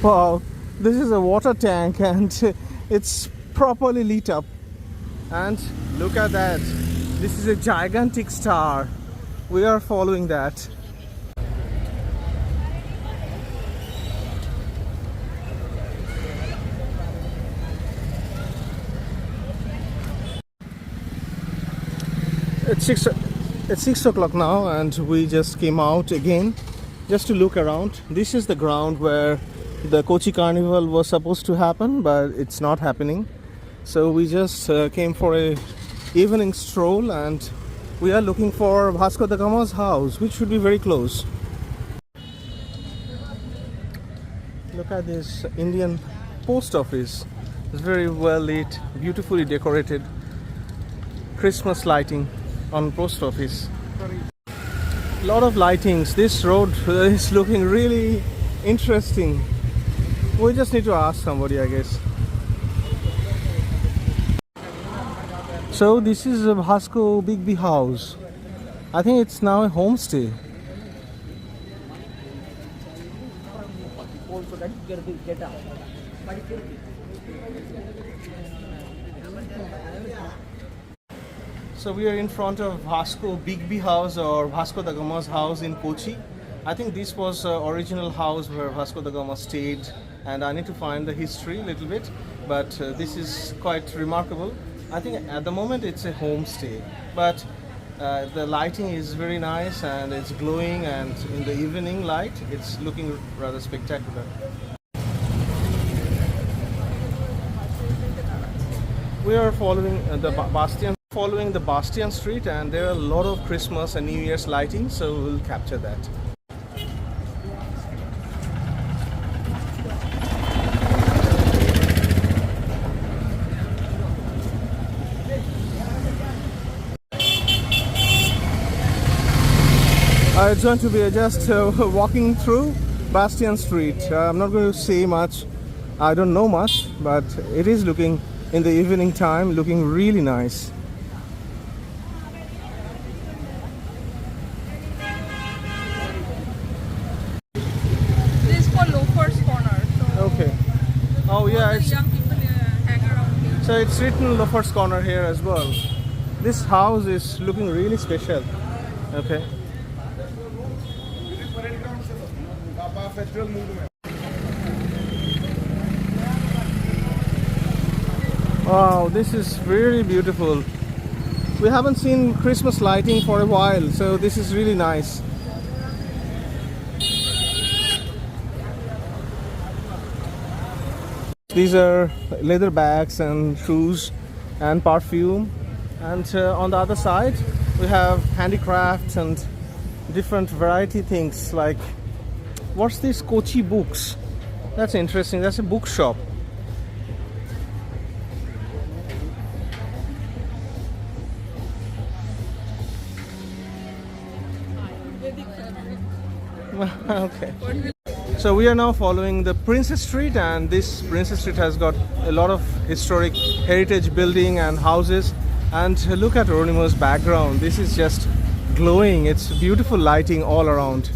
Wow, this is a water tank and it's properly lit up. And look at that. This is a gigantic star. We are following that. It's 6 o'clock now and we just came out again just to look around. This is the ground where the Kochi Carnival was supposed to happen, but it's not happening. So we just came for a evening stroll and we are looking for Vasco da Gama's house, which should be very close. Look at this Indian post office. It's very well lit, beautifully decorated. Christmas lighting on post office. A lot of lightings. This road is looking really interesting. We just need to ask somebody, I guess. So this is a Vasco Big B house. I think it's now a homestay. So we are in front of Vasco Big B house or Vasco da Gama's house in Kochi. I think this was original house where Vasco da Gama stayed, and I need to find the history a little bit, but this is quite remarkable. I think at the moment it's a homestay, but the lighting is very nice and it's glowing, and in the evening light it's looking rather spectacular. We are following the Bastian street, and there are a lot of Christmas and New Year's lighting, so we'll capture that. It's going to be just walking through Bastian Street. I'm not going to say much. I don't know much, but it is looking, in the evening time, looking really nice. This is for Loafers Corner. So okay. Oh yeah, it's young people hang around here. So it's written Loafers Corner here as well. This house is looking really special. Okay. Wow, this is really beautiful. We haven't seen Christmas lighting for a while, so this is really nice. These are leather bags and shoes and perfume, and on the other side we have handicrafts and different variety things like, what's this, Kochi books? That's interesting. That's a bookshop. Okay. So we are now following the Princess Street, and this Princess Street has got a lot of historic heritage building and houses. And look at Ornimo's background. This is just glowing. It's beautiful lighting all around.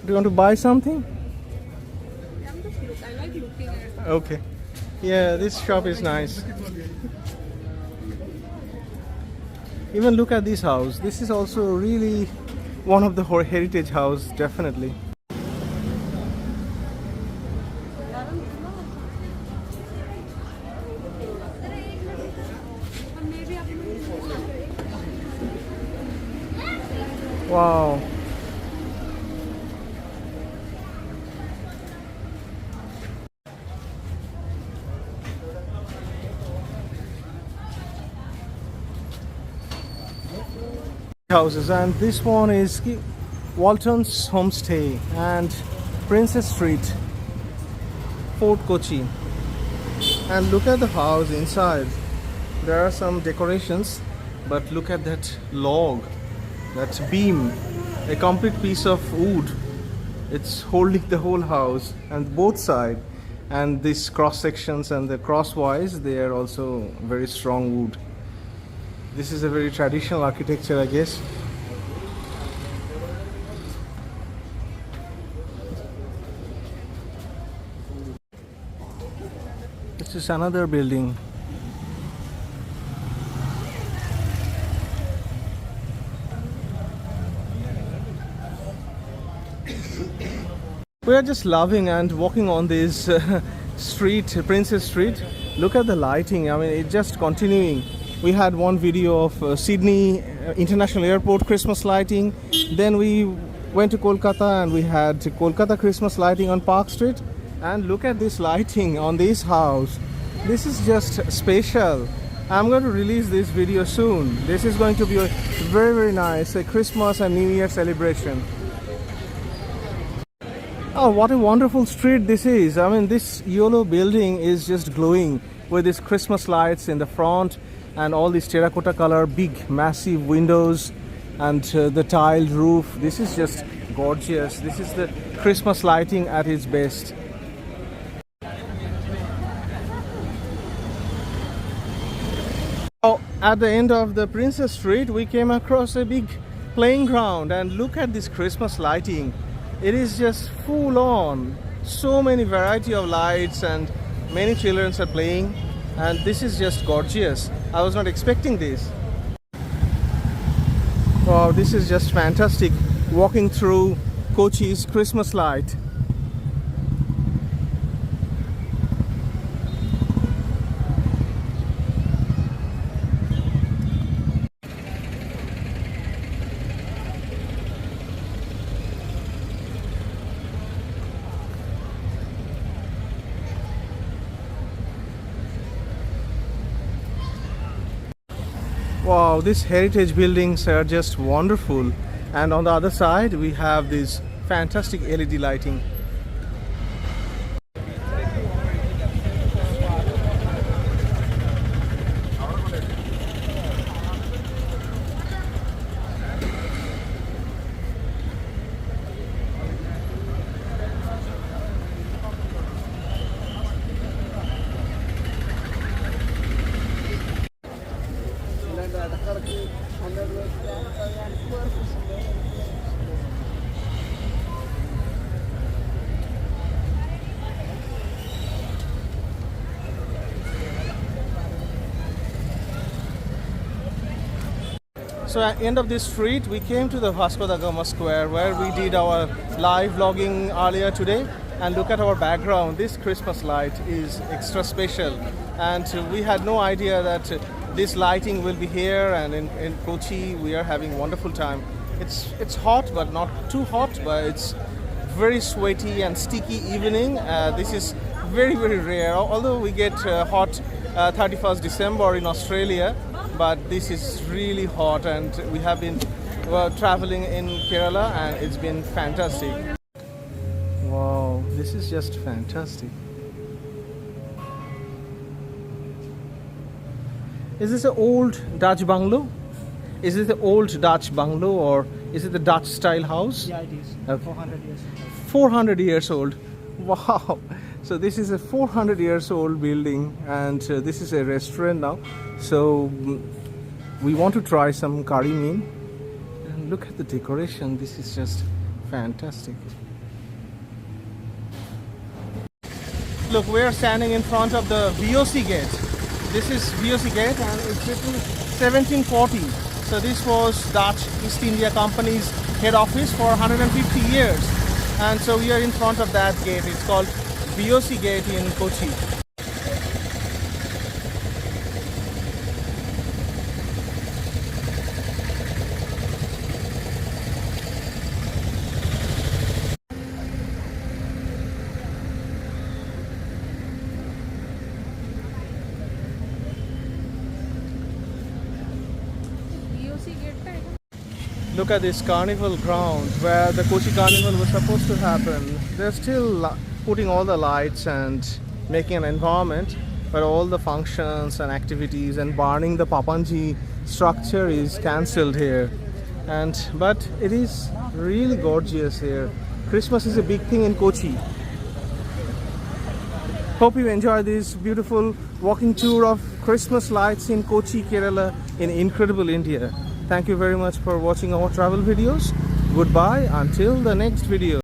Do you want to buy something? I like looking at it. Okay. Yeah, this shop is nice. Even look at this house. This is also really one of the heritage house, definitely. Wow. Houses, and this one is Walton's Homestay and Princess Street, Fort Kochi. And look at the house inside. There are some decorations, but look at that log, that beam, a complete piece of wood. It's holding the whole house and both side, and these cross sections and the crosswise, they are also very strong wood. This is a very traditional architecture, I guess. This is another building. We are just loving and walking on this street, Princess Street. Look at the lighting. I mean, it's just continuing. We had one video of Sydney International Airport Christmas lighting. Then we went to Kolkata and we had Kolkata Christmas lighting on Park Street. And look at this lighting on this house. This is just special. I'm going to release this video soon. This is going to be a very nice Christmas and New Year celebration. Oh, what a wonderful street this is. I mean, this yellow building is just glowing with these Christmas lights in the front and all these terracotta color, big, massive windows and the tiled roof. This is just gorgeous. This is the Christmas lighting at its best. Oh, at the end of the Princess Street, we came across a big playing ground, and look at this Christmas lighting. It is just full on. So many variety of lights and many children are playing, and this is just gorgeous. I was not expecting this. Wow, this is just fantastic. Walking through Kochi's Christmas light. Wow, these heritage buildings are just wonderful. And on the other side, we have this fantastic LED lighting. So at the end of this street, we came to the Vasco da Gama Square where we did our live vlogging earlier today. And look at our background. This Christmas light is extra special. And we had no idea that this lighting will be here, and in Kochi we are having wonderful time. It's hot, but not too hot, but it's very sweaty and sticky evening. This is very rare, although we get hot 31st December in Australia, but this is really hot, and we have been traveling in Kerala and it's been fantastic. Wow, this is just fantastic. Is this an old Dutch bungalow? Is it the old Dutch bungalow, or is it the Dutch style house? Yeah, it is. Okay. 400 years. 400 years old. Wow. So this is a 400 years old building, and this is a restaurant now. So we want to try some curry mean. And look at the decoration. This is just fantastic. Look, we are standing in front of the VOC gate. This is VOC gate, and it's written 1740. So this was Dutch East India Company's head office for 150 years. And so we are in front of that gate. It's called VOC gate in Kochi. Look at this carnival ground where the Kochi Carnival was supposed to happen. They're still putting all the lights and making an environment, but all the functions and activities and burning the Papanji structure is cancelled here. But it is really gorgeous here. Christmas is a big thing in Kochi. Hope you enjoy this beautiful walking tour of Christmas lights in Kochi, Kerala, in incredible India. Thank you very much for watching our travel videos. Goodbye until the next video.